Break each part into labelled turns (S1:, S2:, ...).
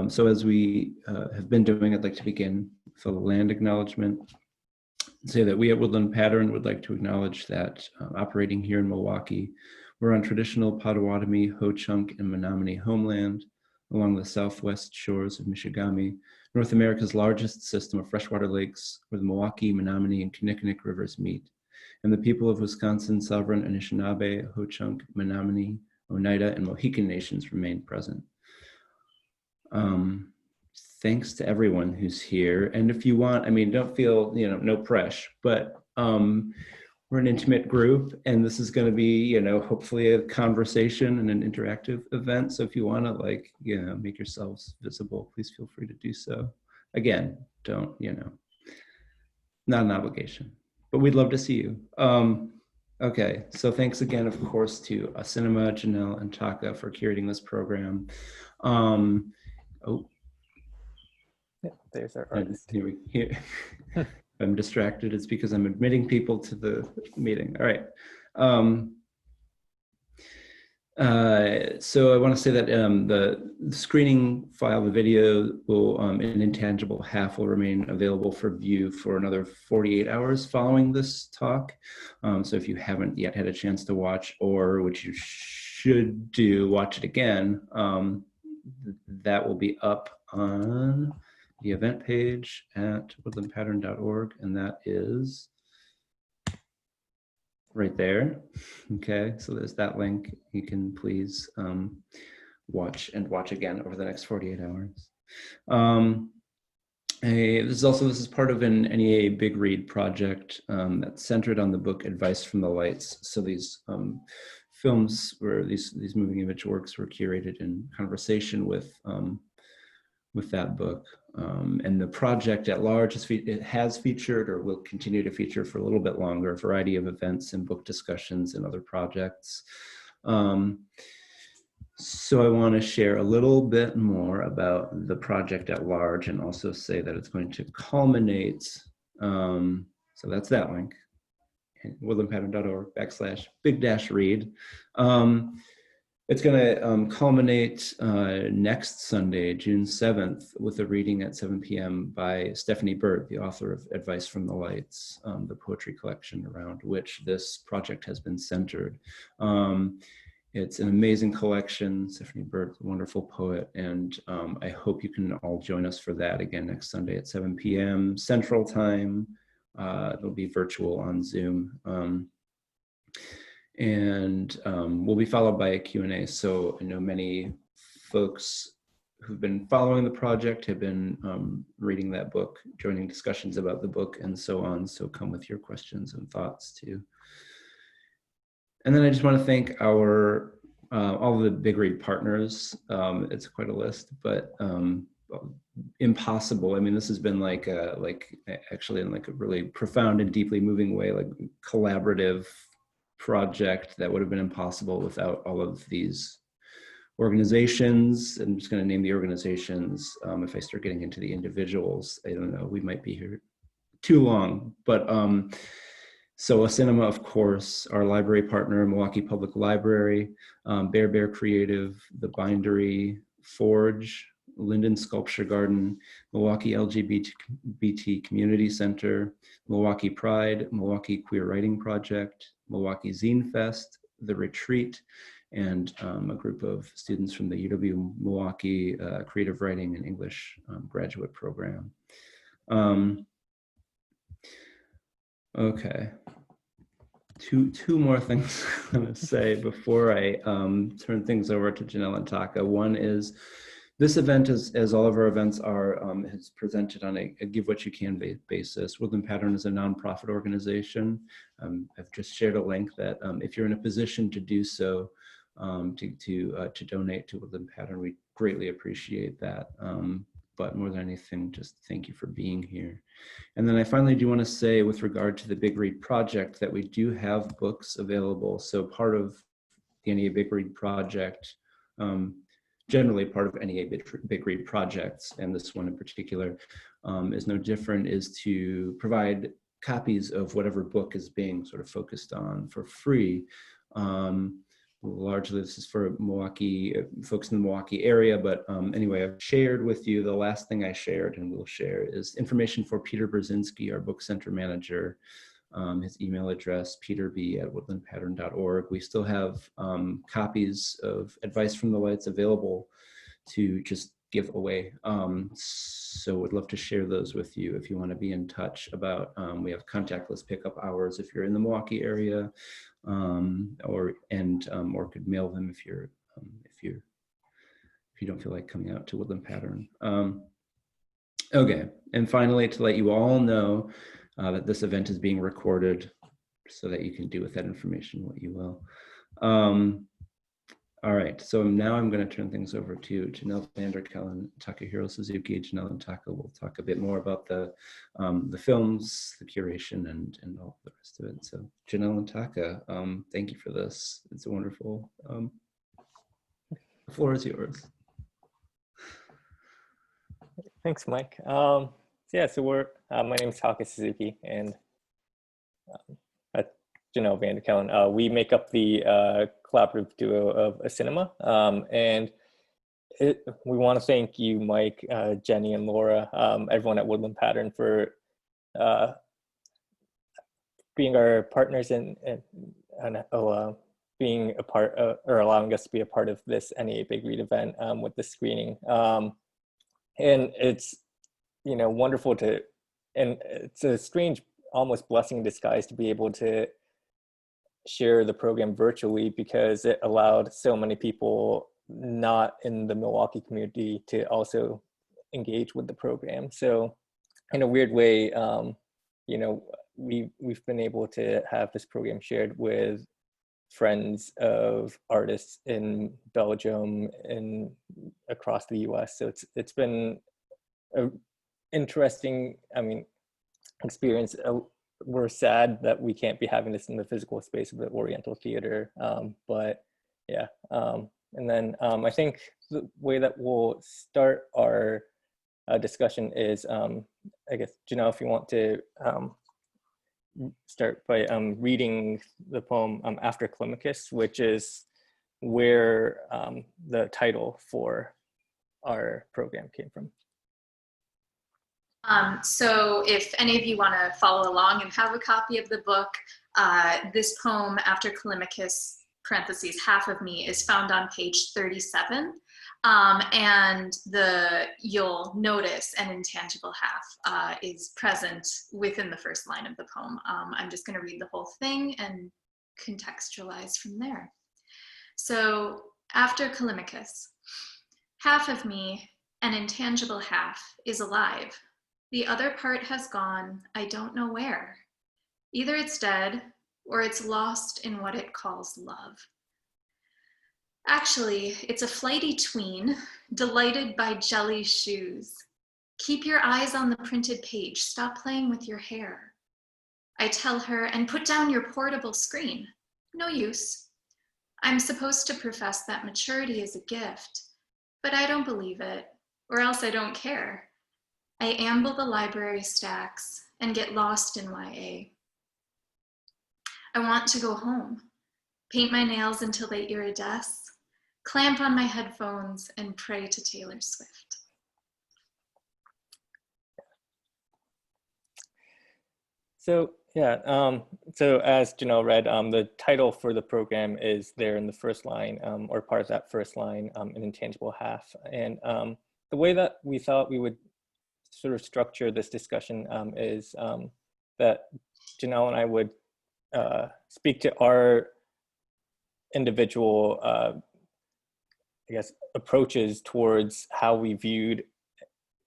S1: So as we have been doing, I'd like to begin with a land acknowledgement. Say that we at Woodland Pattern would like to acknowledge that operating here in Milwaukee, we're on traditional Potawatomi, Ho-Chunk, and Menominee homeland along the southwest shores of Michigami, North America's largest system of freshwater lakes where the Milwaukee, Menominee, and Kinnickinnic rivers meet. And the people of Wisconsin, sovereign Anishinaabe, Ho-Chunk, Menominee, Oneida, and Mohican nations remain present. Thanks to everyone who's here. And if you want, I mean, don't feel, no pressure, but we're an intimate group and this is going to be, hopefully a conversation and an interactive event. So if you want to make yourselves visible, please feel free to do so. Again, don't, not an obligation, but we'd love to see you. Okay, so thanks again, of course, to aCinema, Janelle, and Taka for curating this program.
S2: Yeah, there's our artist.
S1: Here. I'm distracted, it's because I'm admitting people to the meeting. All right. So I want to say that the screening file, the video will, in Intangible half will remain available for view for another 48 hours following this talk. So if you haven't yet had a chance to watch, or which you should do, watch it again, that will be up on the event page at woodlandpattern.org, and that is right there. Okay, so there's that link. You can please watch again over the next 48 hours. This is part of an NEA Big Read project that's centered on the book Advice from the Lights. So these films, where these moving image works were curated in conversation with that book. And the project at large has featured or will continue to feature for a little bit longer a variety of events and book discussions and other projects. So I want to share a little bit more about the project at large and also say that it's going to culminate. So that's that link, woodlandpattern.org/big-read. It's going to culminate next Sunday, June 7th, with a reading at 7 p.m. by Stephanie Burt, the author of Advice from the Lights, the poetry collection around which this project has been centered. It's an amazing collection. Stephanie Burt, a wonderful poet, and I hope you can all join us for that again next Sunday at 7 p.m. Central Time. It'll be virtual on Zoom. And we'll be followed by a Q&A. So I know many folks who've been following the project have been reading that book, joining discussions about the book, and so on. So come with your questions and thoughts too. And then I just want to thank our all of the Big Read partners. It's quite a list, but impossible. I mean, this has been actually in a really profound and deeply moving way, like collaborative project that would have been impossible without all of these organizations. I'm just going to name the organizations. If I start getting into the individuals, I don't know, we might be here too long. But so aCinema, of course, our library partner, Milwaukee Public Library, Bear Creative, The Bindery, Forge, Linden Sculpture Garden, Milwaukee LGBT Community Center, Milwaukee Pride, Milwaukee Queer Writing Project, Milwaukee Zine Fest, The Retreat, and a group of students from the UW Milwaukee Creative Writing and English graduate program. Okay, two more things I'm going to say before I turn things over to Janelle and Taka. One is, this event, as all of our events are, is presented on a give what you can basis. Woodland Pattern is a nonprofit organization. I've just shared a link that if you're in a position to do so, to donate to Woodland Pattern, we greatly appreciate that. But more than anything, just thank you for being here. And then I finally do want to say, with regard to the Big Read project, that we do have books available. So part of the NEA Big Read project, generally part of NEA Big Read projects, and this one in particular is no different, is to provide copies of whatever book is being sort of focused on for free largely this is for Milwaukee, folks in the Milwaukee area, but anyway, I've shared with you, the last thing I shared and will share is information for Peter Brzezinski, our book center manager. His email address, peterb@woodlandpattern.org. We still have copies of Advice from the Lights available to just give away. So would love to share those with you if you want to be in touch about, we have contactless pickup hours if you're in the Milwaukee area, or could mail them if you don't feel like coming out to Woodland Pattern. Okay, and finally, to let you all know that this event is being recorded so that you can do with that information what you will. All right, so now I'm going to turn things over to Janelle Vanderkelen, Takahiro Suzuki. Janelle and Taka will talk a bit more about the films, the curation, and all the rest of it. So Janelle and Taka, thank you for this. It's wonderful. The floor is yours.
S2: Thanks, Mike. Yeah, so my name is Taka Suzuki, and Janelle Vanderkelen. We make up the collaborative duo of aCinema, and we want to thank you, Mike, Jenny, and Laura, everyone at Woodland Pattern for being our partners and being a part or allowing us to be a part of this NEA Big Read event with the screening. And it's wonderful and it's a strange, almost blessing in disguise to be able to share the program virtually, because it allowed so many people not in the Milwaukee community to also engage with the program. So in a weird way, we've been able to have this program shared with friends of artists in Belgium and across the US. So it's been an interesting, experience. We're sad that we can't be having this in the physical space of the Oriental Theater, but yeah. And then I think the way that we'll start our discussion is, I guess, Janelle, if you want to start by reading the poem After Climacus, which is where the title for our program came from.
S3: So if any of you want to follow along and have a copy of the book, this poem, After Climacus, parentheses, half of me, is found on page 37. And you'll notice an intangible half is present within the first line of the poem. I'm just going to read the whole thing and contextualize from there. So, After Climacus, half of me, an intangible half, is alive. The other part has gone, I don't know where. Either it's dead, or it's lost in what it calls love. Actually, it's a flighty tween, delighted by jelly shoes. Keep your eyes on the printed page, stop playing with your hair. I tell her, and put down your portable screen. No use. I'm supposed to profess that maturity is a gift, but I don't believe it, or else I don't care. I amble the library stacks and get lost in YA. I want to go home, paint my nails until they iridesce, clamp on my headphones and pray to Taylor Swift.
S2: So yeah, so as Janelle read, the title for the program is there in the first line, or part of that first line, an intangible half. And the way that we thought we would sort of structure this discussion is that Janelle and I would speak to our individual, I guess, approaches towards how we viewed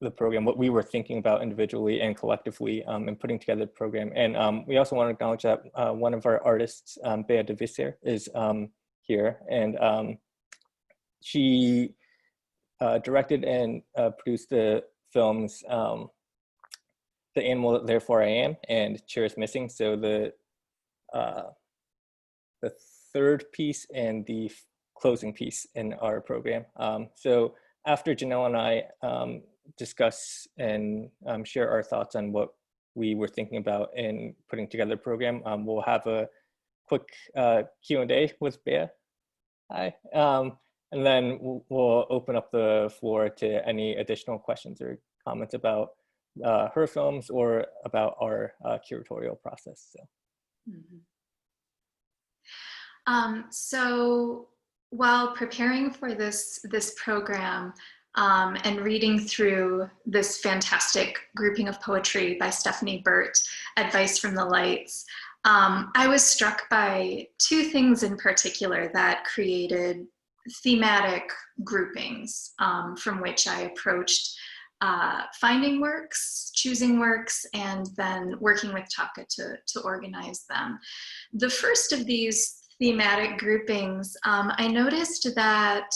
S2: the program, what we were thinking about individually and collectively in putting together the program. And we also want to acknowledge that one of our artists, Bea de Visser, is here. And she directed and produced the films The Animal, Therefore I Am, and Chair is Missing. So the third piece and the closing piece in our program. So after Janelle and I discuss and share our thoughts on what we were thinking about in putting together the program, we'll have a quick Q&A with Bea. Hi. And then we'll open up the floor to any additional questions or comments about her films or about our curatorial process. So.
S3: So while preparing for this program and reading through this fantastic grouping of poetry by Stephanie Burt, Advice from the Lights, I was struck by two things in particular that created thematic groupings from which I approached finding works, choosing works, and then working with Taka to organize them. The first of these thematic groupings, I noticed that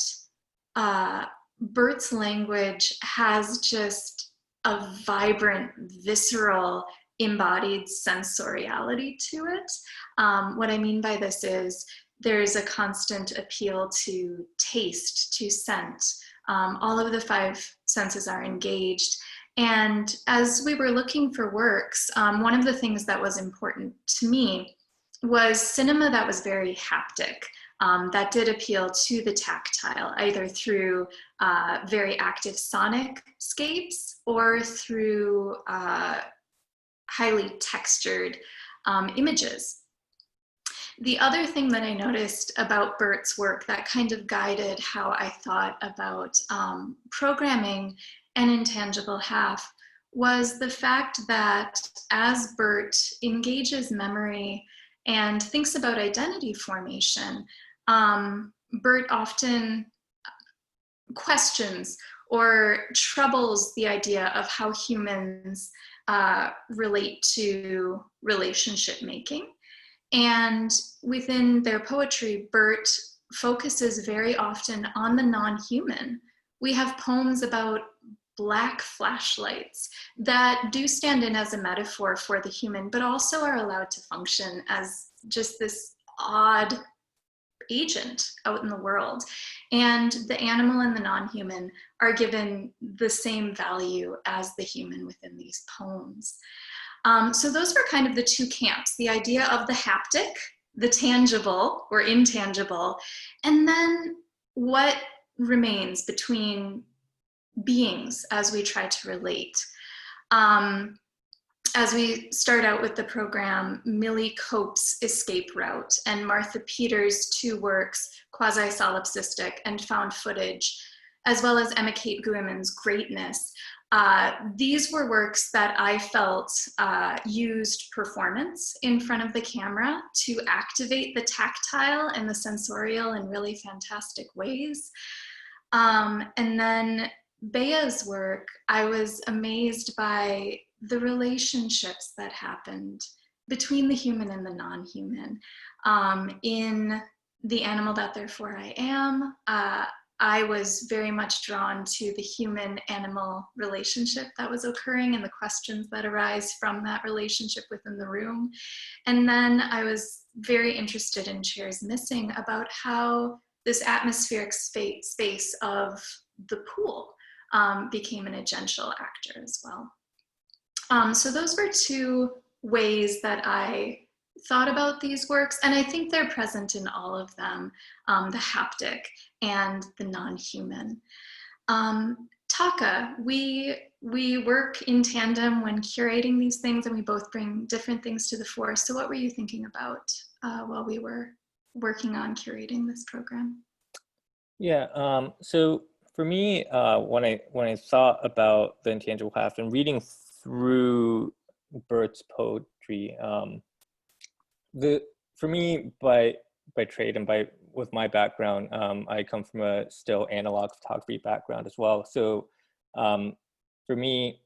S3: Burt's language has just a vibrant, visceral, embodied sensoriality to it. What I mean by this is there's a constant appeal to taste, to scent. All of the five senses are engaged. And as we were looking for works, one of the things that was important to me was cinema that was very haptic, that did appeal to the tactile, either through very active sonic scapes or through highly textured images. The other thing that I noticed about Burt's work that kind of guided how I thought about programming an intangible half was the fact that as Burt engages memory and thinks about identity formation, Burt often questions or troubles the idea of how humans relate to relationship making. And within their poetry, Burt focuses very often on the non-human. We have poems about black flashlights that do stand in as a metaphor for the human, but also are allowed to function as just this odd agent out in the world. And the animal and the non-human are given the same value as the human within these poems. So those were kind of the two camps, the idea of the haptic, the tangible or intangible, and then what remains between beings as we try to relate. As we start out with the program, Millie Cope's Escape Route and Martha Peters' two works, Quasi-Solipsistic and Found Footage, as well as Emma Kate Guimond's Greatness, these were works that I felt used performance in front of the camera to activate the tactile and the sensorial in really fantastic ways. And then Bea's work, I was amazed by the relationships that happened between the human and the non-human. In The Animal That Therefore I Am, I was very much drawn to the human-animal relationship that was occurring and the questions that arise from that relationship within the room. And then I was very interested in Chairs Missing about how this atmospheric space of the pool became an agential actor as well. So those were two ways that I thought about these works, and I think they're present in all of them, the haptic and the non-human. Taka, we work in tandem when curating these things, and we both bring different things to the fore. So what were you thinking about while we were working on curating this program?
S2: Yeah, so for me, when I thought about the intangible half and reading through Burt's poetry, for me, by trade and with my background, I come from a still analog photography background as well. So for me,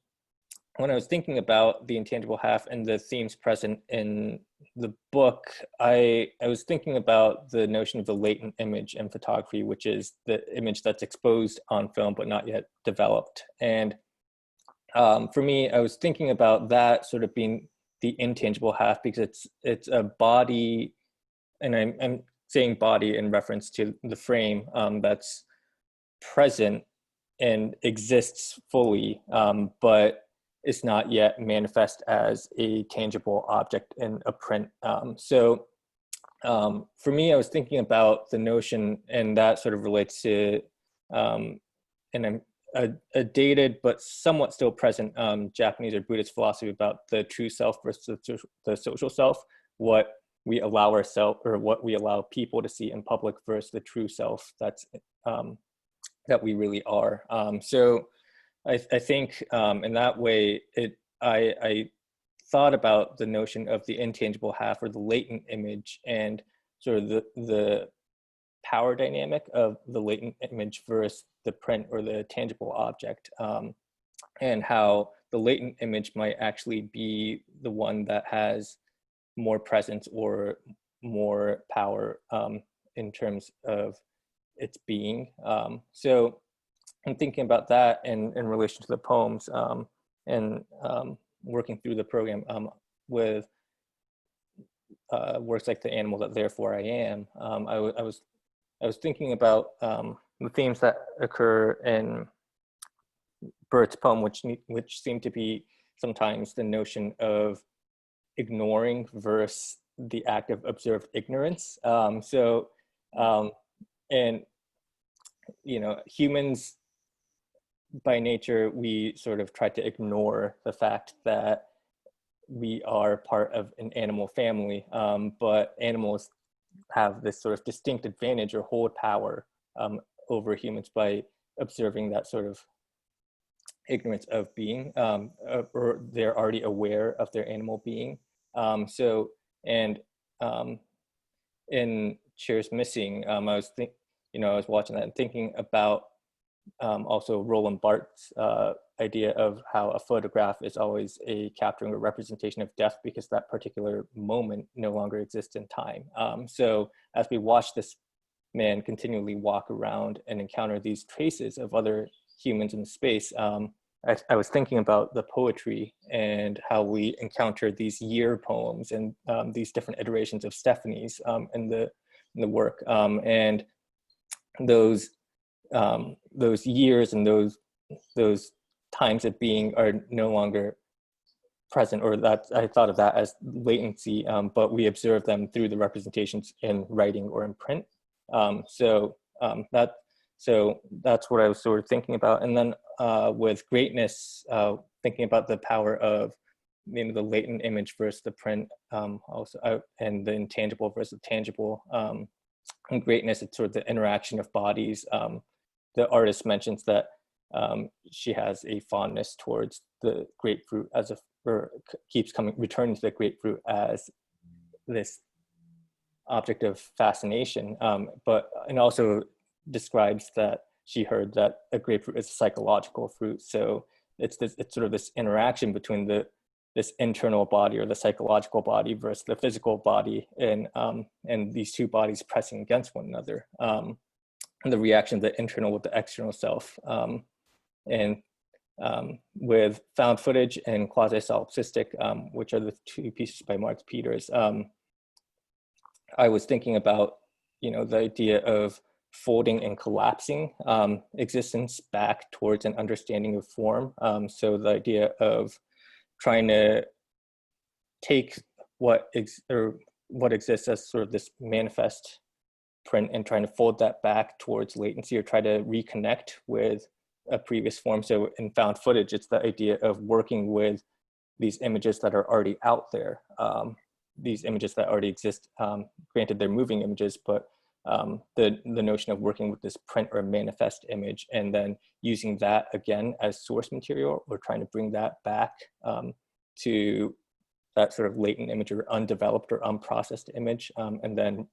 S2: when I was thinking about the intangible half and the themes present in the book, I was thinking about the notion of the latent image in photography, which is the image that's exposed on film but not yet developed. And for me, I was thinking about that sort of being the intangible half, because it's a body, and I'm saying body in reference to the frame, that's present and exists fully, but is not yet manifest as a tangible object in a print. So for me, I was thinking about the notion, and that sort of relates to a dated but somewhat still present Japanese or Buddhist philosophy about the true self versus the social self, what we allow ourselves or what we allow people to see in public versus the true self that's that we really are. So I think in that way, I thought about the notion of the intangible half or the latent image and sort of the power dynamic of the latent image versus the print or the tangible object, and how the latent image might actually be the one that has more presence or more power in terms of its being. So I'm thinking about that in relation to the poems, and working through the program with works like The Animal That Therefore I Am. I was thinking about the themes that occur in Burt's poem, which seem to be sometimes the notion of ignoring versus the act of observed ignorance. And you know, humans by nature, we sort of try to ignore the fact that we are part of an animal family, but animals have this sort of distinct advantage or hold power over humans by observing that sort of ignorance of being, or they're already aware of their animal being. And in Cheers Missing, I was watching that and thinking about also Roland Barthes' idea of how a photograph is always a capturing or representation of death because that particular moment no longer exists in time. So as we watch this man continually walk around and encounter these traces of other humans in space, I was thinking about the poetry and how we encounter these year poems and these different iterations of Stephanie's in the work, and those years and those times of being are no longer present, or that I thought of that as latency, but we observe them through the representations in writing or in print. So that's what I was sort of thinking about. And then with greatness, thinking about the power of the latent image versus the print, and the intangible versus the tangible. And greatness, it's sort of the interaction of bodies. The artist mentions that she has a fondness towards the grapefruit keeps returning to the grapefruit as this object of fascination, and also describes that she heard that a grapefruit is a psychological fruit. So it's sort of this interaction between this internal body or the psychological body versus the physical body, and these two bodies pressing against one another, and the reaction of the internal with the external self. And with found footage and quasi-solipsistic, which are the two pieces by Mark Peters, I was thinking about, the idea of folding and collapsing existence back towards an understanding of form. So the idea of trying to take what exists as sort of this manifest print and trying to fold that back towards latency or try to reconnect with a previous form. So in found footage, it's the idea of working with these images that are already out there, these images that already exist. Granted, they're moving images, but the notion of working with this print or manifest image and then using that again as source material, or trying to bring that back to that sort of latent image or undeveloped or unprocessed image, and then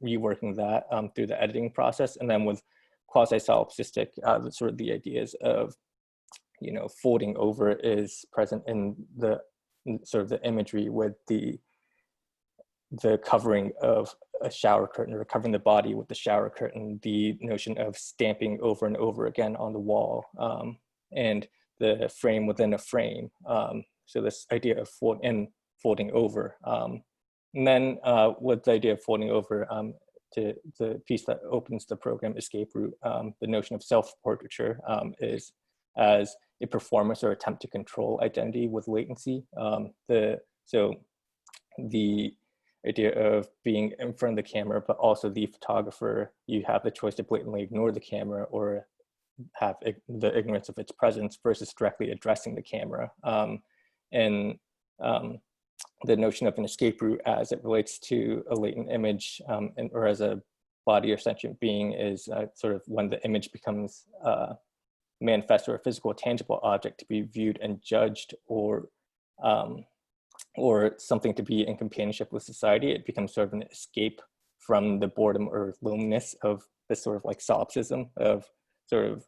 S2: reworking that through the editing process. And then with quasi-solipsistic, sort of the ideas of, folding over is present in the sort of the imagery with the covering of a shower curtain, or covering the body with the shower curtain, the notion of stamping over and over again on the wall, and the frame within a frame. So this idea of folding over. And then with the idea of folding over, to the piece that opens the program, Escape Route, the notion of self-portraiture is as a performance or attempt to control identity with latency. So the idea of being in front of the camera, but also the photographer, you have the choice to blatantly ignore the camera or have the ignorance of its presence versus directly addressing the camera. And the notion of an escape route as it relates to a latent image or as a body or sentient being is sort of when the image becomes manifest or a physical tangible object to be viewed and judged, or something to be in companionship with society. It becomes sort of an escape from the boredom or loneliness of this sort of like solipsism of sort of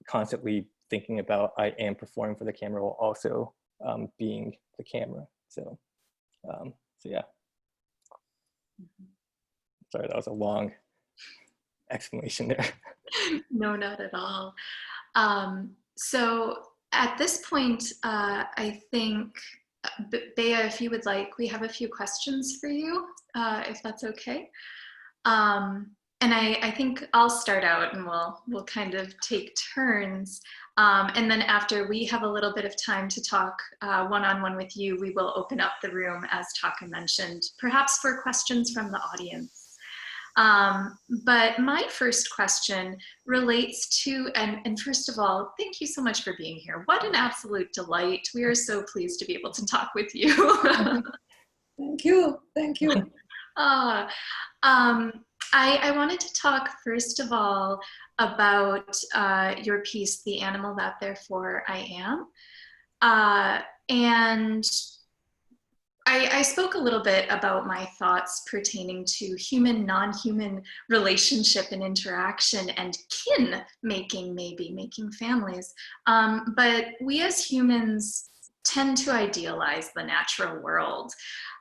S2: constantly thinking about I am performing for the camera while also being the camera. So yeah. Sorry, that was a long explanation there.
S3: No, not at all. So at this point, I think, Bea, if you would like, we have a few questions for you, if that's okay. And I think I'll start out and we'll kind of take turns. And then after we have a little bit of time to talk one-on-one with you, we will open up the room, as Taka mentioned, perhaps for questions from the audience. But my first question relates to, and first of all, thank you so much for being here. What an absolute delight. We are so pleased to be able to talk with you.
S4: Thank you. Thank you.
S3: I wanted to talk first of all about your piece, The Animal That Therefore I Am. And I spoke a little bit about my thoughts pertaining to human, non-human relationship and interaction and kin making, maybe making families. But we as humans tend to idealize the natural world.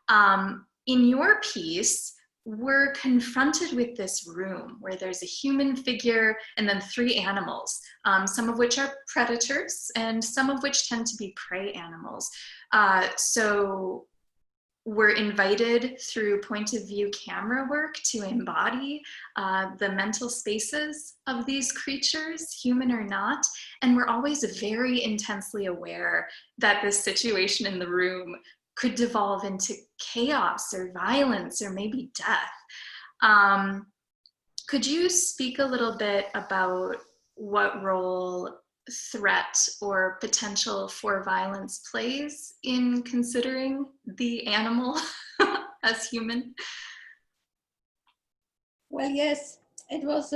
S3: In your piece, we're confronted with this room where there's a human figure and then 3 animals, some of which are predators and some of which tend to be prey animals. So we're invited through point of view camera work to embody the mental spaces of these creatures, human or not. And we're always very intensely aware that this situation in the room could devolve into chaos or violence or maybe death. Could you speak a little bit about what role threat or potential for violence plays in considering the animal as human?
S4: Well, yes, it was,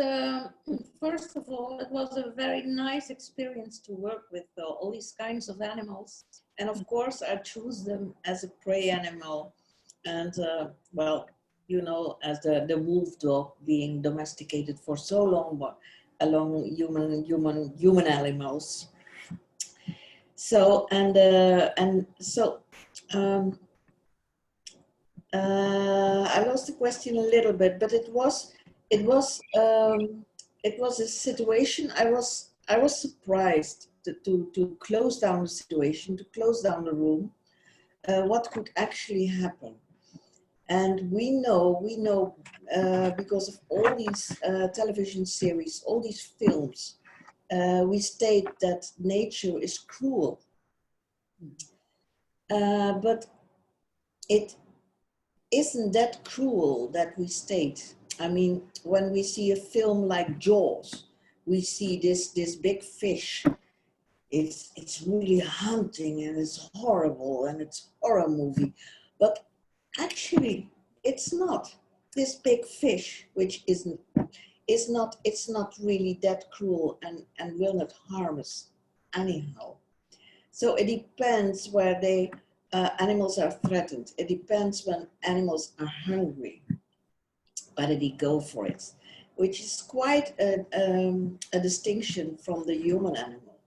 S4: first of all, it was a very nice experience to work with all these kinds of animals. And of course, I choose them as a prey animal. And well, you know, as the wolf dog being domesticated for so long, but along human animals. So, I lost the question a little bit, but it was a situation. I was surprised to close down the situation, to close down the room, what could actually happen. And we know because of all these television series, all these films, we state that nature is cruel. But it isn't that cruel that we state. I mean, when we see a film like Jaws, we see this big fish. It's really hunting and it's horrible and it's a horror movie. But actually, it's not. This big fish, which it's not really that cruel and will not harm us anyhow. So it depends where animals are threatened. It depends when animals are hungry, whether they go for it, which is quite a distinction from the human animal.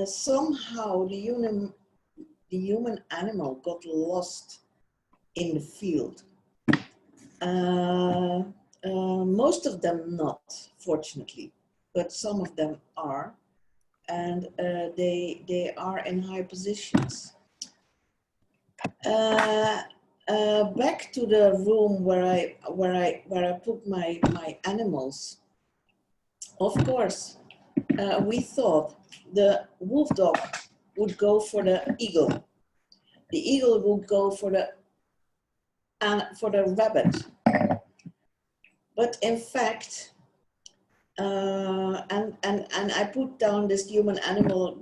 S4: Somehow the human animal got lost in the field. Most of them not, fortunately, but some of them are, and they are in high positions. Back to the room where I put my animals. Of course, we thought the wolf dog would go for the eagle, the eagle would go for the rabbit. But in fact, and I put down this human animal.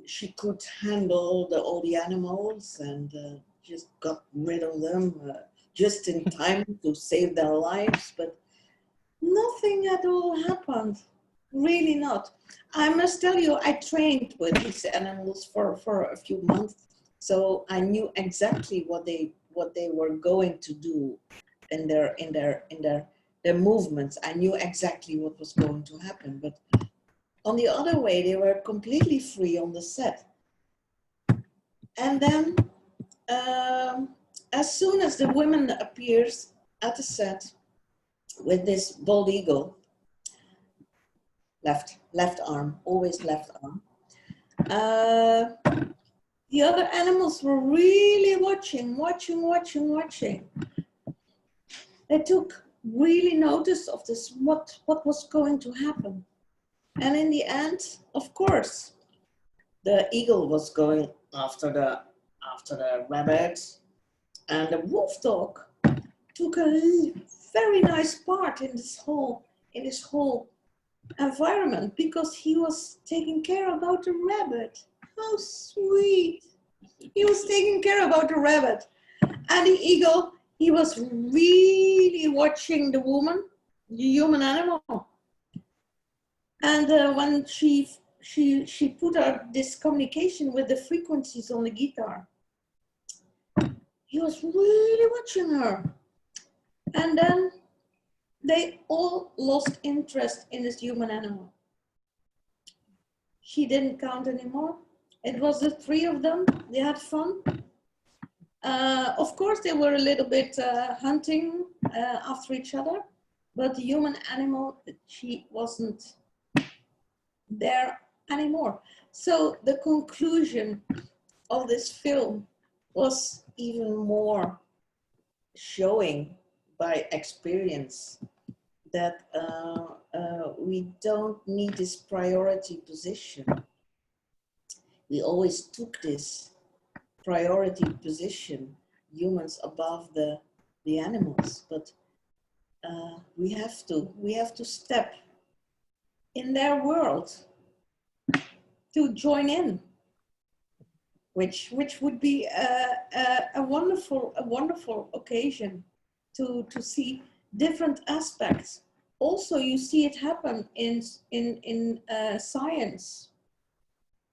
S4: She could handle all the animals and just got rid of them just in time to save their lives. But nothing at all happened. Really not. I must tell you, I trained with these animals for a few months, so I knew exactly what they were going to do in their movements. I knew exactly what was going to happen. But on the other way, they were completely free on the set. And then, as soon as the woman appears at the set with this bald eagle, left arm, always left arm. The other animals were really watching. They took really notice of this, what was going to happen. And in the end, of course, the eagle was going after the rabbit, and the wolf dog took a very nice part in this whole environment, because he was taking care about the rabbit. How sweet! He was taking care about the rabbit. And the eagle, he was really watching the woman, the human animal. And when she put out this communication with the frequencies on the guitar, he was really watching her. And then they all lost interest in this human animal. She didn't count anymore. It was the three of them. They had fun. Of course, they were a little bit hunting after each other, but the human animal, she wasn't there anymore. So the conclusion of this film was even more showing by experience that we don't need this priority position. We always took this priority position, humans above the animals, but we have to step in their world to join in, which would be a wonderful occasion to see different aspects. Also, you see it happen in science.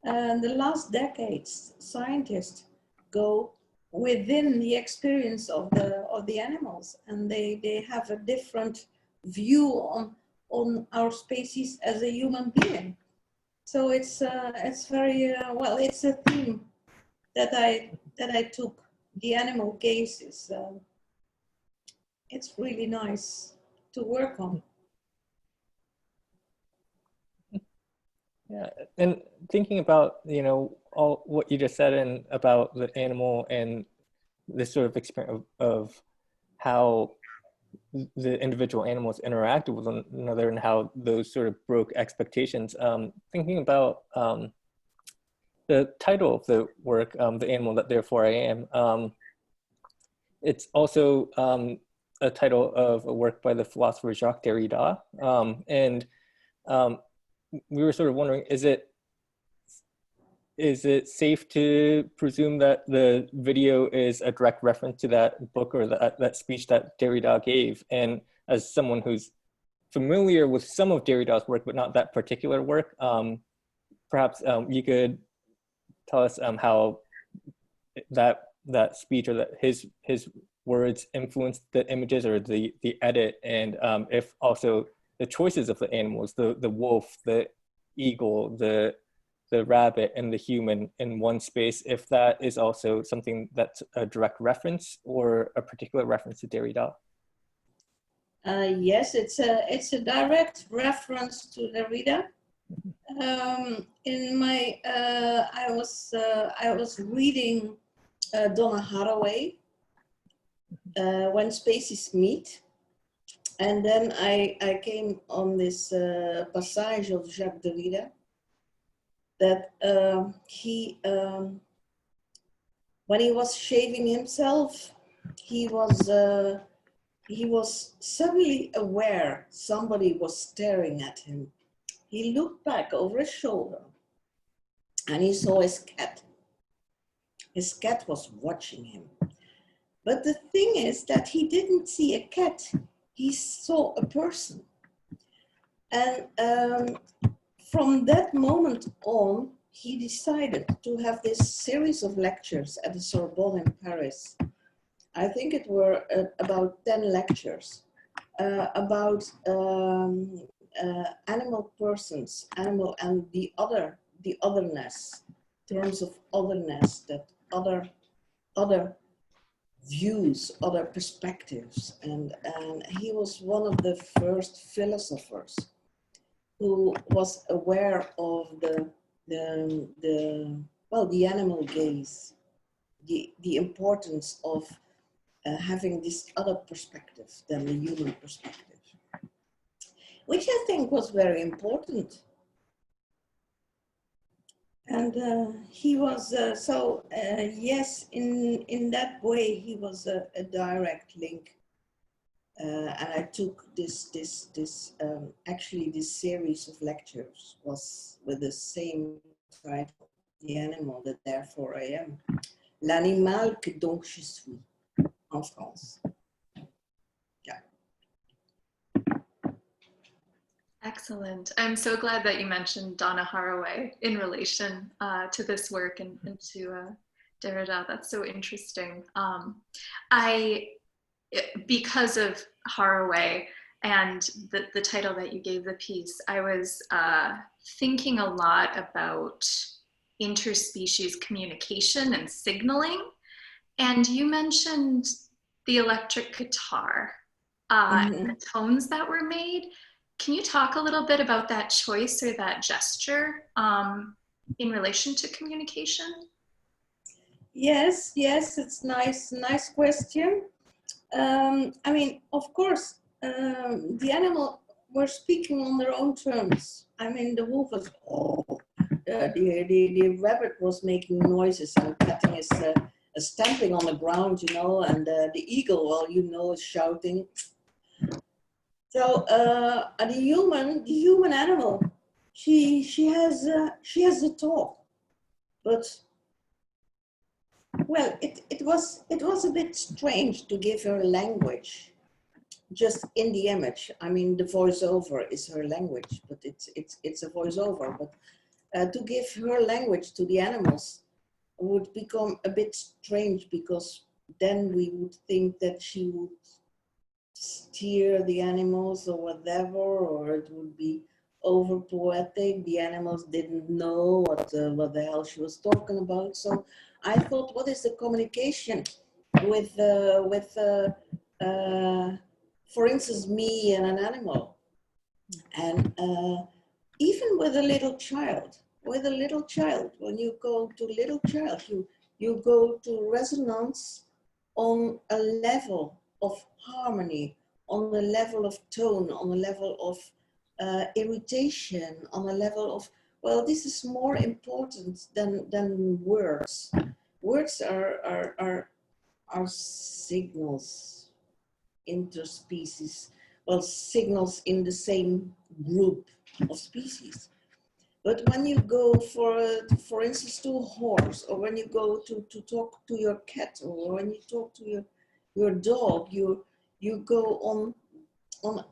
S4: The last decades, scientists go within the experience of the animals, and they have a different view on our species as a human being. So it's very well. It's a theme that I took. The animal gaze is it's really nice to work on.
S2: Yeah, and thinking about, all what you just said and about the animal and this sort of experience of how the individual animals interacted with one another and how those sort of broke expectations. Thinking about the title of the work, The Animal That Therefore I Am, it's also a title of a work by the philosopher Jacques Derrida. And we were sort of wondering, is it safe to presume that the video is a direct reference to that book or that speech that Derrida gave? And as someone who's familiar with some of Derrida's work, but not that particular work, perhaps you could tell us how that speech or that his words influenced the images or the edit, and if also the choices of the animals, the wolf, the eagle, the rabbit, and the human in one space, if that is also something that's a direct reference or a particular reference to Derrida.
S4: Yes, it's a direct reference to Derrida. In my I was reading Donna Haraway, When Species Meet. And then I came on this passage of Jacques Derrida that he, when he was shaving himself, he was suddenly aware somebody was staring at him. He looked back over his shoulder and he saw his cat. His cat was watching him. But the thing is that he didn't see a cat, he saw a person. And from that moment on, he decided to have this series of lectures at the Sorbonne in Paris. I think it were about 10 lectures about animal persons, animal and the otherness, terms of otherness, that other views, other perspectives, and he was one of the first philosophers who was aware of the animal gaze, the importance of having this other perspective than the human perspective, which I think was very important. And he was, yes, in that way, he was a direct link. And I took actually this series of lectures was with the same title, The Animal That Therefore I Am. L'animal que donc je suis, en France.
S3: Excellent. I'm so glad that you mentioned Donna Haraway in relation to this work and to Derrida. That's so interesting. Because of Haraway and the title that you gave the piece, I was thinking a lot about interspecies communication and signaling. And you mentioned the electric guitar and the tones that were made. Can you talk a little bit about that choice or that gesture in relation to communication?
S4: Yes, it's nice question. I mean, of course, the animal were speaking on their own terms. I mean, the wolf was, the rabbit was making noises and patting his, stamping on the ground, you know, and the eagle, well, you know, is shouting. So the human animal, she has a talk, but well, it was a bit strange to give her language, just in the image. I mean, the voiceover is her language, but it's a voiceover. But to give her language to the animals would become a bit strange, because then we would think that she would steer the animals or whatever, or it would be over poetic. The animals didn't know what the hell she was talking about. So I thought, what is the communication with for instance, me and an animal, and even with a little child. When you go to little child, you go to resonance on a level of harmony, on a level of tone, on a level of irritation, on a level of, well, this is more important than words. Words are signals, interspecies, well, signals in the same group of species. But when you go, for instance, to a horse, or when you go to talk to your cat, or when you talk to your dog, you go on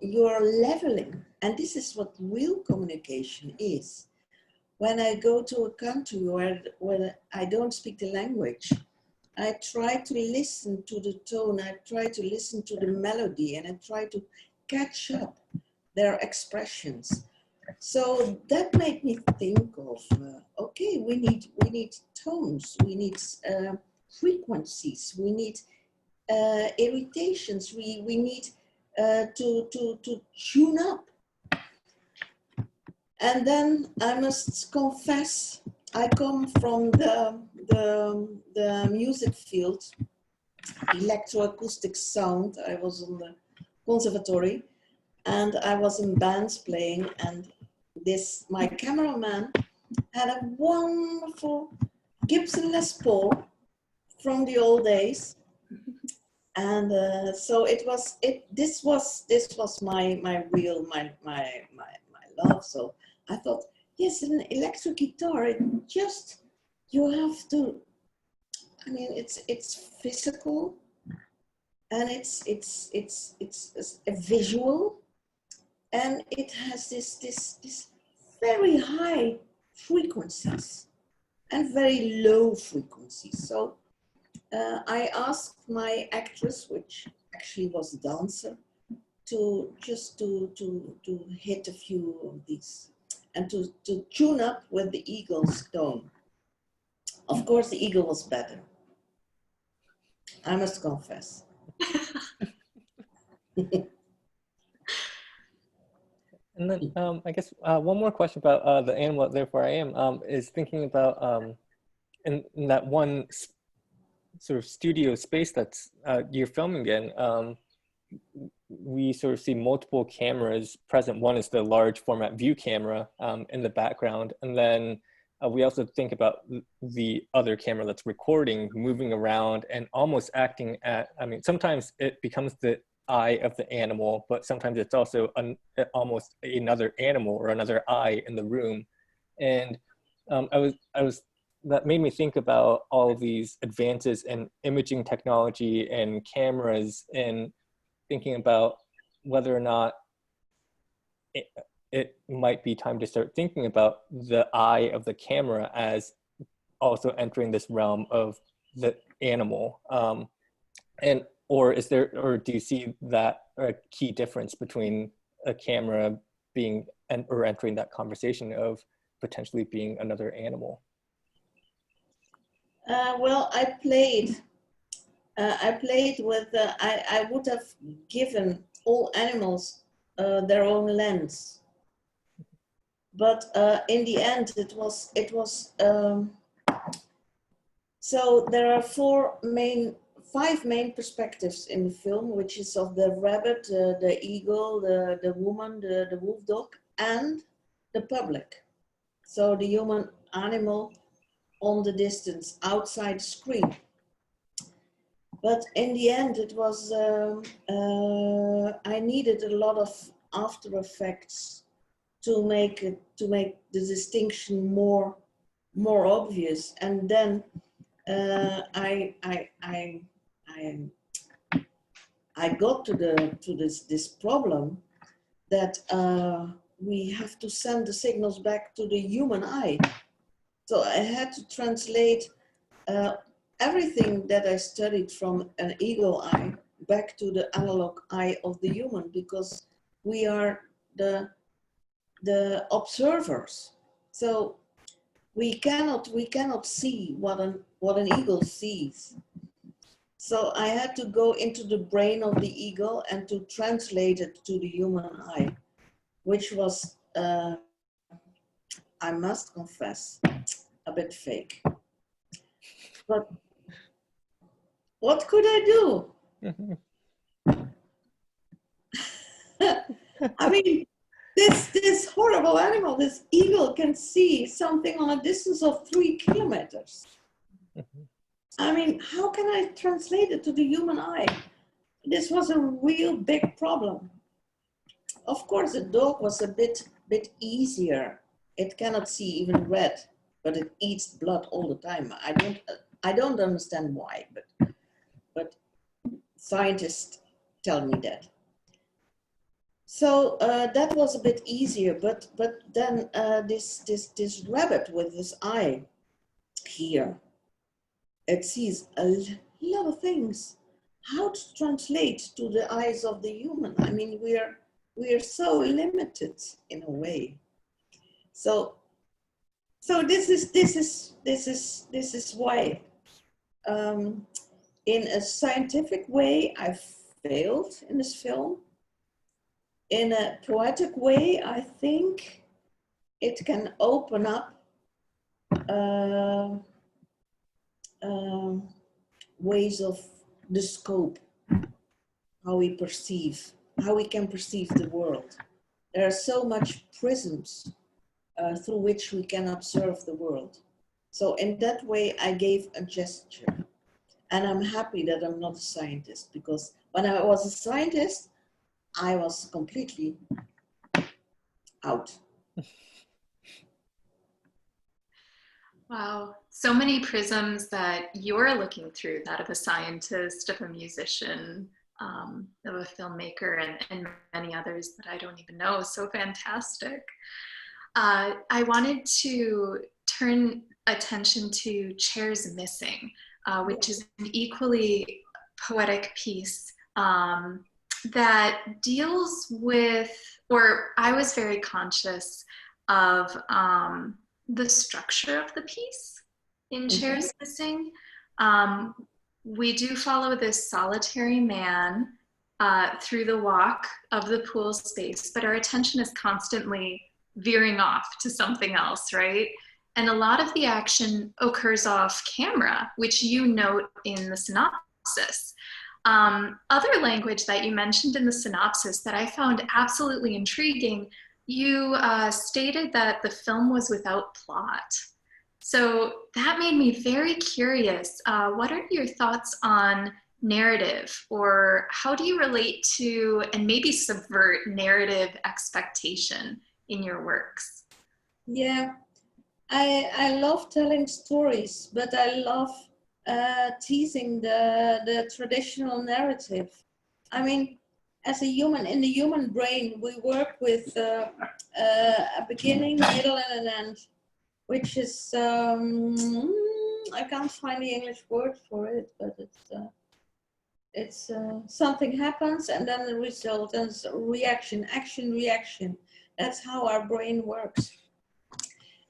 S4: your leveling. And this is what real communication is. When I go to a country where I don't speak the language, I try to listen to the tone, I try to listen to the melody, and I try to catch up their expressions. So that made me think of, okay, we need tones, we need frequencies, we need irritations, we need to tune up. And then I must confess, I come from the music field, electroacoustic sound. I was on the conservatory, and I was in bands playing, and my cameraman had a wonderful Gibson Les Paul from the old days. And so this was my love. So I thought, yes, an electric guitar, you have to, I mean, it's physical, and it's a visual, and it has this very high frequencies and very low frequencies. So I asked my actress, which actually was a dancer, to hit a few of these and to tune up with the eagle's tone. Of course, the eagle was better, I must confess.
S2: And then I guess one more question about the animal, Therefore I Am, is thinking about in that one sort of studio space that's you're filming in, we sort of see multiple cameras present. One is the large format view camera in the background. And then we also think about the other camera that's recording, moving around and almost acting at, I mean, sometimes it becomes the eye of the animal, but sometimes it's also almost another animal or another eye in the room. And that made me think about all of these advances in imaging technology and cameras, and thinking about whether or not it might be time to start thinking about the eye of the camera as also entering this realm of the animal. Or do you see that a key difference between a camera being or entering that conversation of potentially being another animal?
S4: Well, I played with, I would have given all animals their own lens. But in the end, so there are five main perspectives in the film, which is of the rabbit, the eagle, the woman, the wolf dog, and the public. So the human animal on the distance outside the screen. But in the end, it was, I needed a lot of after effects to make the distinction more obvious. And then I got to this problem that we have to send the signals back to the human eye. So I had to translate everything that I studied from an eagle eye back to the analog eye of the human, because we are the observers. So we cannot see what an eagle sees. So I had to go into the brain of the eagle and to translate it to the human eye, which was, I must confess, a bit fake. But what could I do? I mean, this horrible animal, this eagle, can see something on a distance of 3 kilometers. I mean, how can I translate it to the human eye? This was a real big problem. Of course, the dog was a bit easier. It cannot see even red, but it eats blood all the time. I don't understand why, but scientists tell me that. So that was a bit easier, but then this rabbit with this eye here, it sees a lot of things. How to translate to the eyes of the human? I mean, we are so limited in a way. So this is why in a scientific way I failed in this film. In a poetic way, I think it can open up ways of the scope, how we can perceive the world. There are so much prisms through which we can observe the world. So in that way, I gave a gesture. And I'm happy that I'm not a scientist, because when I was a scientist, I was completely out.
S3: Wow, so many prisms that you're looking through, that of a scientist, of a musician, of a filmmaker, and many others that I don't even know. So fantastic. I wanted to turn attention to Chairs Missing, which is an equally poetic piece that deals with, or I was very conscious of the structure of the piece in Chairs Missing. We do follow this solitary man through the walk of the pool space, but our attention is constantly veering off to something else, right? And a lot of the action occurs off camera, which you note in the synopsis. Other language that you mentioned in the synopsis that I found absolutely intriguing, you stated that the film was without plot. So that made me very curious. What are your thoughts on narrative, or how do you relate to and maybe subvert narrative expectation in your works?
S4: Yeah, I love telling stories, but I love teasing the traditional narrative. I mean, as a human, in the human brain, we work with a beginning, middle, and an end, which is, I can't find the English word for it, but it's something happens and then the result, and reaction, action, reaction. That's how our brain works.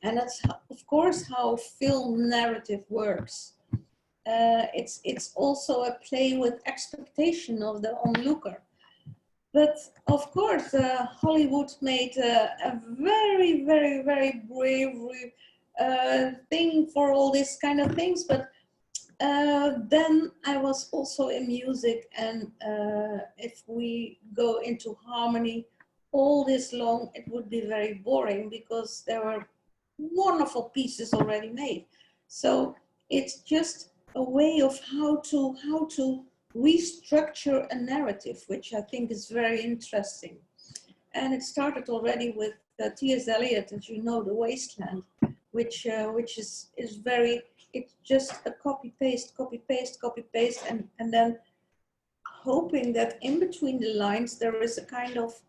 S4: And that's, of course, how film narrative works. It's also a play with expectation of the onlooker. But of course, Hollywood made a very, very, very brave thing for all these kind of things. But then I was also in music, and if we go into harmony all this long, it would be very boring, because there were wonderful pieces already made. So it's just a way of how to restructure a narrative, which I think is very interesting. And it started already with T.S. Eliot, as you know, The Wasteland, which is very, it's just a copy paste, and then hoping that in between the lines there is a kind of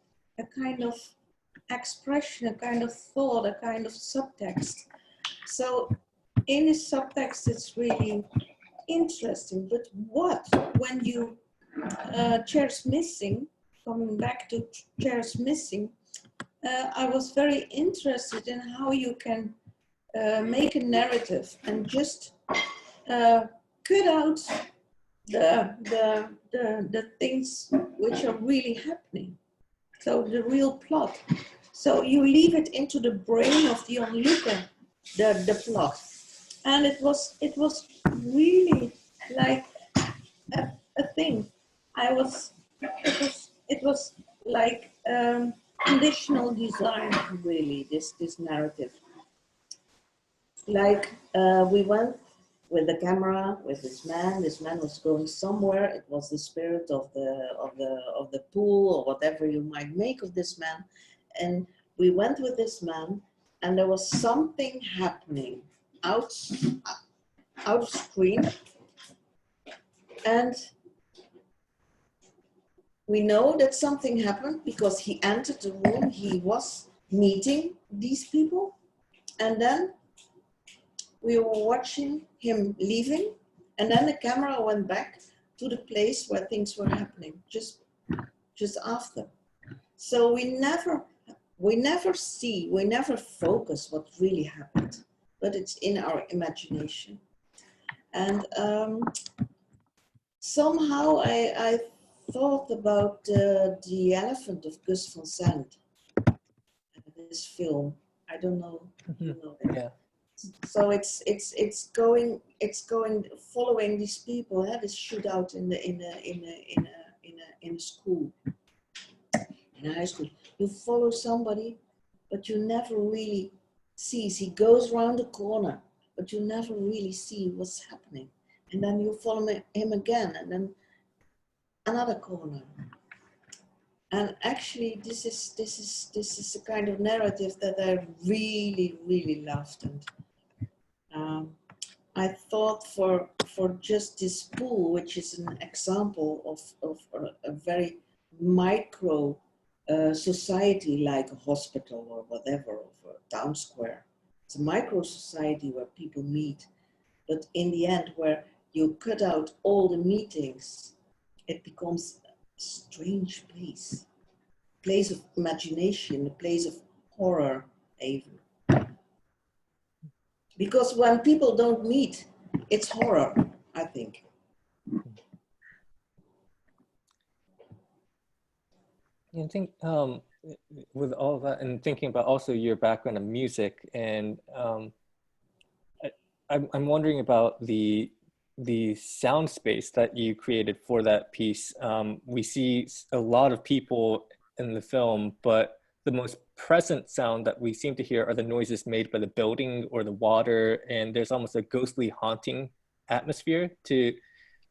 S4: expression, a kind of thought, a kind of subtext. So in the subtext, it's really interesting. But when you Chairs Missing, coming back to Chairs Missing, I was very interested in how you can make a narrative and just cut out the things which are really happening. So the real plot. So you leave it into the brain of the onlooker, the plot. And it was really like a thing. It was like conditional design, really, this narrative. Like we went with the camera with this man. This man was going somewhere. It was the spirit of the pool, or whatever you might make of this man. And we went with this man, and there was something happening out of screen. And we know that something happened because he entered the room. He was meeting these people, and then we were watching him leaving, and then the camera went back to the place where things were happening just after. So we never focus what really happened, but it's in our imagination. And somehow I thought about the Elephant of Gus Van Sant, this film. I don't know. You know that. Yeah. So it's going following these people. This shootout in a school, in a high school. You follow somebody, but you never really see. He goes around the corner, but you never really see what's happening. and then you follow him again, and then another corner. And actually, this is a kind of narrative that I really, really loved. And I thought for just this pool, which is an example of a very micro society, like a hospital or whatever, or a town square. It's a micro society where people meet, but in the end, where you cut out all the meetings, it becomes a strange place of imagination, a place of horror even. Because when people don't meet, it's horror, I think.
S2: I think with all of that, and thinking about also your background in music, and I'm wondering about the sound space that you created for that piece. We see a lot of people in the film, but the most present sound that we seem to hear are the noises made by the building or the water, and there's almost a ghostly, haunting atmosphere to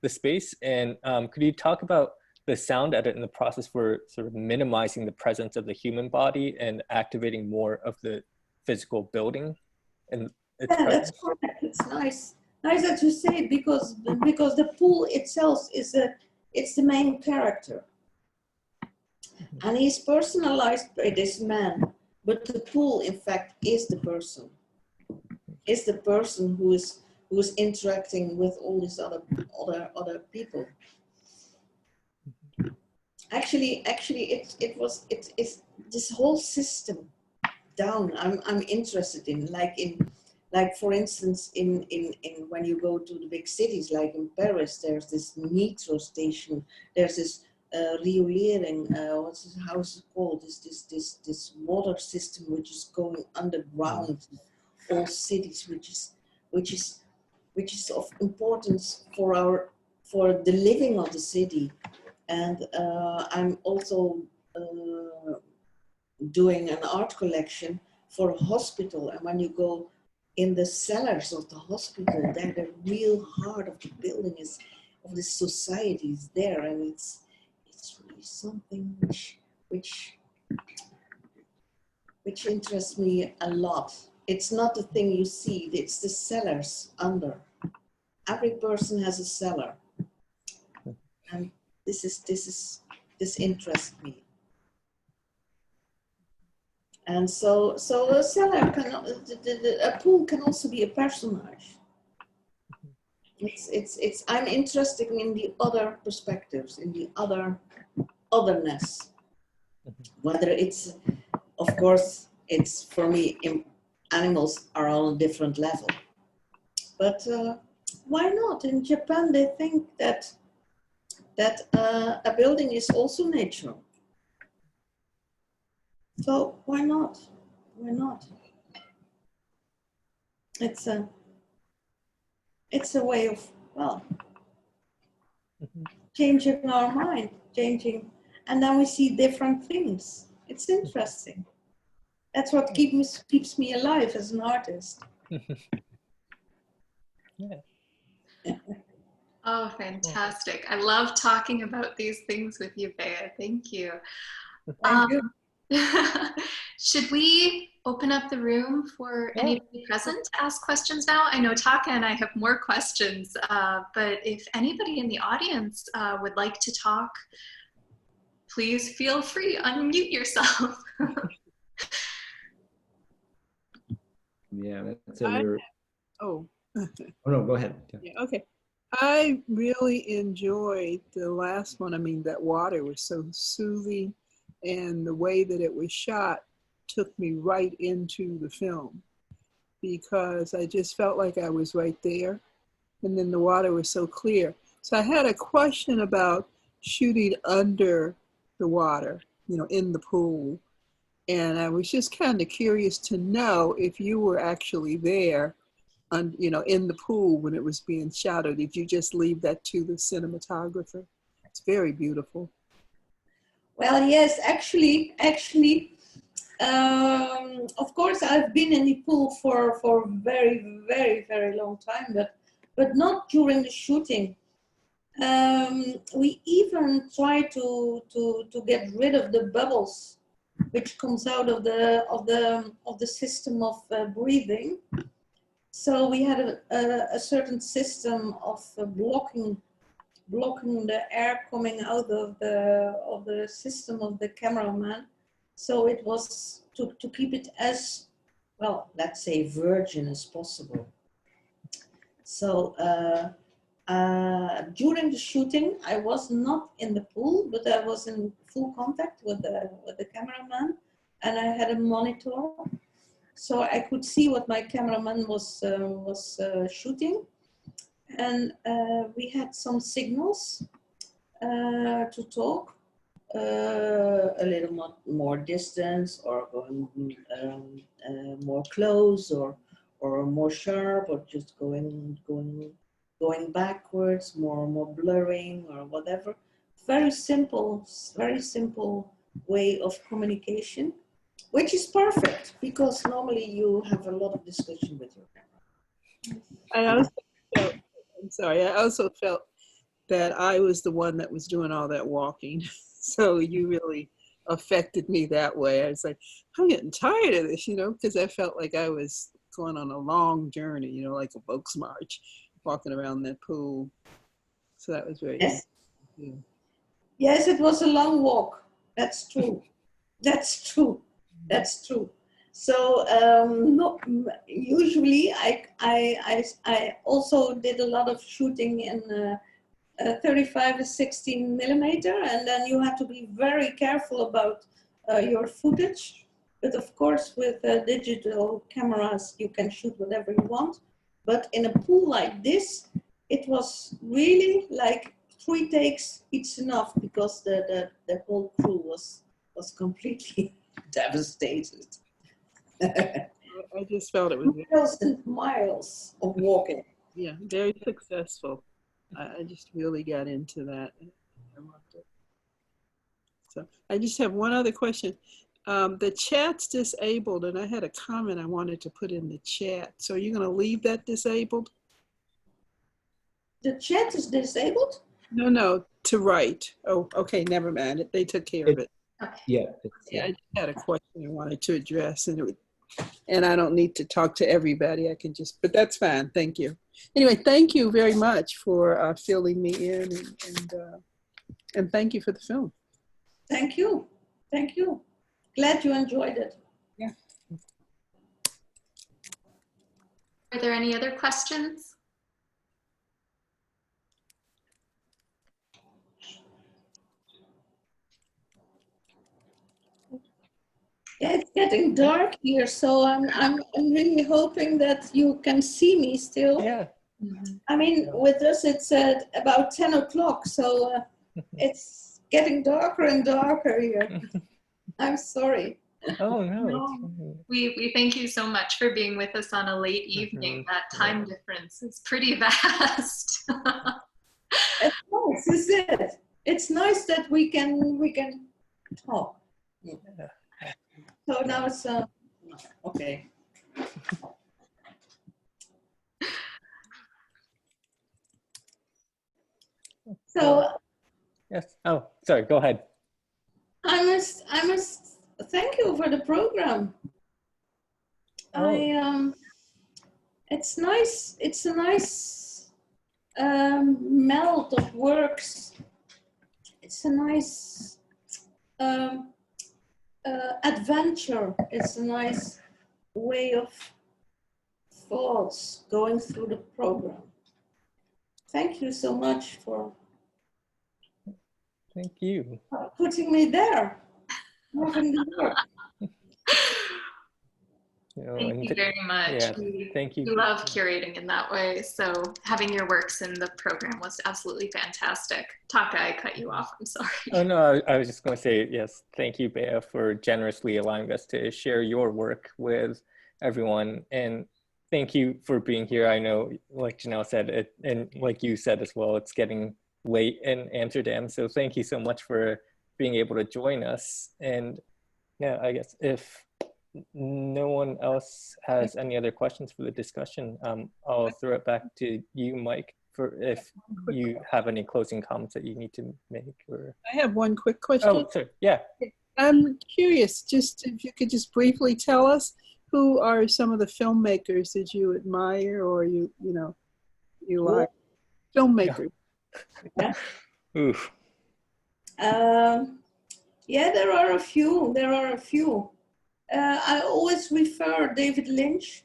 S2: the space. And could you talk about the sound edit and the process for sort of minimizing the presence of the human body and activating more of the physical building? And
S4: that's correct. It's nice that you say it, because the pool itself it's the main character, and he's personalized by this man. But the pool, in fact, is the person. Is the person who is interacting with all these other people. Actually, it's this whole system down. I'm interested in, like for instance, in when you go to the big cities, like in Paris, there's this metro station. There's this riolering. How is it called? This water system which is going underground, all cities, which is of importance for the living of the city. And I'm also doing an art collection for a hospital. And when you go in the cellars of the hospital, then the real heart of the building of the society is there. And it's really something which interests me a lot. It's not the thing you see, it's the cellars under. Every person has a cellar. And this interests me. And so a cellar a pool can also be a personage. I'm interested in the other perspectives, in the otherness. Whether it's, of course, it's for me, animals are on a different level. But why not? In Japan, they think that a building is also nature. So why not? Why not? It's a way of, well, changing our mind, and then we see different things. It's interesting. That's what keeps me alive as an artist.
S2: Yeah.
S3: Oh, fantastic. I love talking about these things with you, Bea. Thank you.
S4: Thank you.
S3: Should we open up the room for anybody present to ask questions now? I know Taka and I have more questions, but if anybody in the audience would like to talk, please feel free, unmute yourself.
S1: Yeah, that's oh no, go ahead.
S5: Yeah, okay. I really enjoyed the last one. I mean, that water was so soothing, and the way that it was shot took me right into the film, because I just felt like I was right there, and then the water was so clear. So I had a question about shooting under the water, in the pool. And I was just kind of curious to know if you were actually there, in the pool when it was being shot, or did you just leave that to the cinematographer? It's very beautiful.
S4: Well, yes, actually, of course, I've been in the pool for a very, very, very long time, but not during the shooting. We even try to get rid of the bubbles which comes out of the system of breathing. So we had a certain system of blocking the air coming out of the system of the cameraman. So it was to keep it as, well, let's say virgin as possible. So during the shooting, I was not in the pool, but I was in full contact with the cameraman, and I had a monitor, so I could see what my cameraman was shooting, and we had some signals to talk, a little more distance, or going more close, or more sharp, or just going backwards, more blurring, or whatever. Very simple way of communication, which is perfect because normally you have a lot of discussion with your camera.
S5: I also felt that I was the one that was doing all that walking. So you really affected me that way. I was like, I'm getting tired of this, because I felt like I was going on a long journey, like a Volks March, walking around that pool. So that was very
S4: Yes.
S5: Yeah.
S4: Yes, it was a long walk. That's true. That's true. That's true. So usually I also did a lot of shooting in 35 to 16 millimeter, and then you have to be very careful about your footage. But of course, with digital cameras, you can shoot whatever you want. But in a pool like this, it was really like 3 takes, it's enough, because the whole crew was completely devastated.
S5: I just felt it was
S4: Miles and miles of walking.
S5: Yeah, very successful. I just really got into that. I loved it. So I just have one other question. The chat's disabled, and I had a comment I wanted to put in the chat. So are you going to leave that disabled?
S4: The chat is disabled?
S5: No, to write. Oh, okay, never mind. They took care of it.
S3: Okay.
S1: Yeah.
S5: Yeah, I just had a question I wanted to address, and I don't need to talk to everybody. I can just, but that's fine. Thank you. Anyway, thank you very much for filling me in, and thank you for the film.
S4: Thank you. Thank you. Glad you enjoyed it.
S5: Yeah.
S3: Are there any other questions?
S4: Yeah, it's getting dark here, so I'm really hoping that you can see me still.
S2: Yeah.
S4: I mean, with us it's about 10 o'clock, so it's getting darker and darker here. I'm sorry.
S2: Oh, no.
S3: No. We thank you so much for being with us on a late evening. That time difference is pretty vast.
S4: It's nice, is it? It's nice that we can talk. Yeah. So now it's okay. So
S2: Yes. Oh, sorry. Go ahead.
S4: I must thank you for the program.
S2: Oh.
S4: It's nice. It's a nice melt of works. It's a nice adventure. It's a nice way of thoughts going through the program. Thank you so much for
S2: Thank you.
S4: putting me there. Having the work.
S3: Thank you very much.
S2: Yeah,
S3: We
S2: thank you.
S3: love curating in that way. So having your works in the program was absolutely fantastic. Taka, I cut you off. I'm sorry.
S2: Oh, no, I was just going to say, yes, thank you, Bea, for generously allowing us to share your work with everyone. And thank you for being here. I know, like Janelle said, and like you said as well, it's getting late in Amsterdam. So thank you so much for being able to join us. And yeah, I guess if no one else has any other questions for the discussion, I'll throw it back to you, Mike, for if you have any closing comments that you need to make. Or
S5: I have one quick question.
S2: oh, sorry. Yeah.
S5: I'm curious, just if you could just briefly tell us who are some of the filmmakers that you admire or you like. Filmmakers.
S4: Yeah.
S2: Oof.
S4: Yeah, there are a few. There are a few. I always refer David Lynch,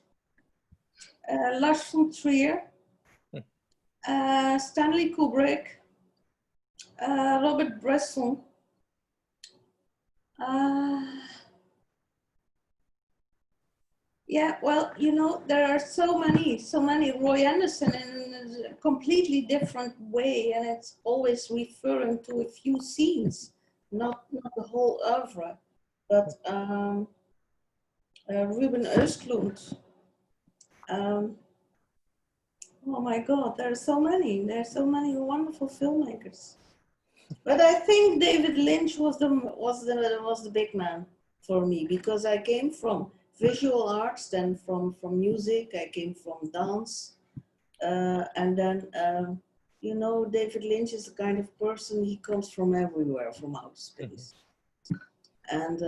S4: Lars von Trier, Stanley Kubrick, Robert Bresson. Yeah, well, there are so many. Roy Anderson in a completely different way, and it's always referring to a few scenes, not the whole oeuvre. But Ruben Östlund. Oh my God, there are so many. There are so many wonderful filmmakers. But I think David Lynch was the big man for me, because I came from visual arts, then from music, I came from dance, and then David Lynch is the kind of person, he comes from everywhere, from outer space, and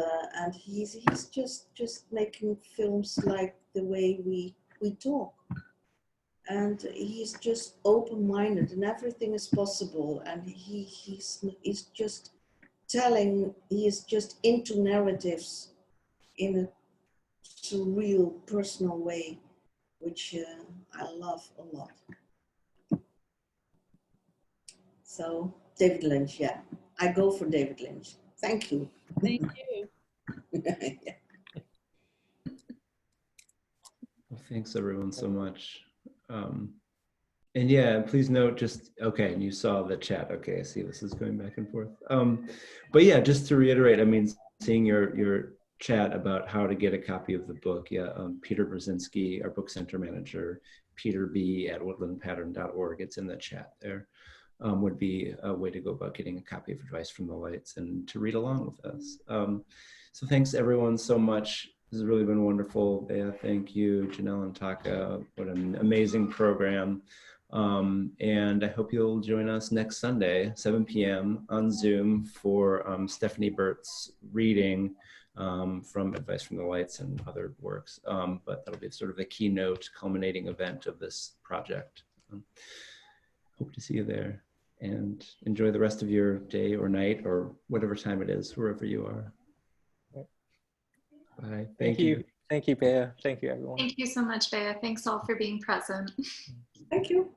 S4: he's just making films like the way we talk. And he's just open-minded, and everything is possible. And he's just telling. He is just into narratives in a surreal, personal way, which I love a lot. So David Lynch, yeah, I go for David Lynch. Thank you.
S5: Thank you.
S4: Yeah.
S1: Well, thanks everyone so much. And yeah, please note okay, and you saw the chat. Okay, I see this is going back and forth. But yeah, just to reiterate, I mean, seeing your chat about how to get a copy of the book, yeah, Peter Brzezinski, our book center manager, Peter B at woodlandpattern.org, it's in the chat there, would be a way to go about getting a copy of Advice from the Lights and to read along with us. So thanks everyone so much. This has really been wonderful. Bea, thank you. Janelle and Taka, what an amazing program. And I hope you'll join us next Sunday, 7 p.m. on Zoom for Stephanie Burt's reading from Advice from the Lights and other works. But that'll be sort of the keynote culminating event of this project. Hope to see you there, and enjoy the rest of your day or night or whatever time it is, wherever you are. Bye. Thank you.
S2: Thank you, Bea. Thank you, everyone.
S3: Thank you so much, Bea. Thanks all for being present.
S4: Thank you.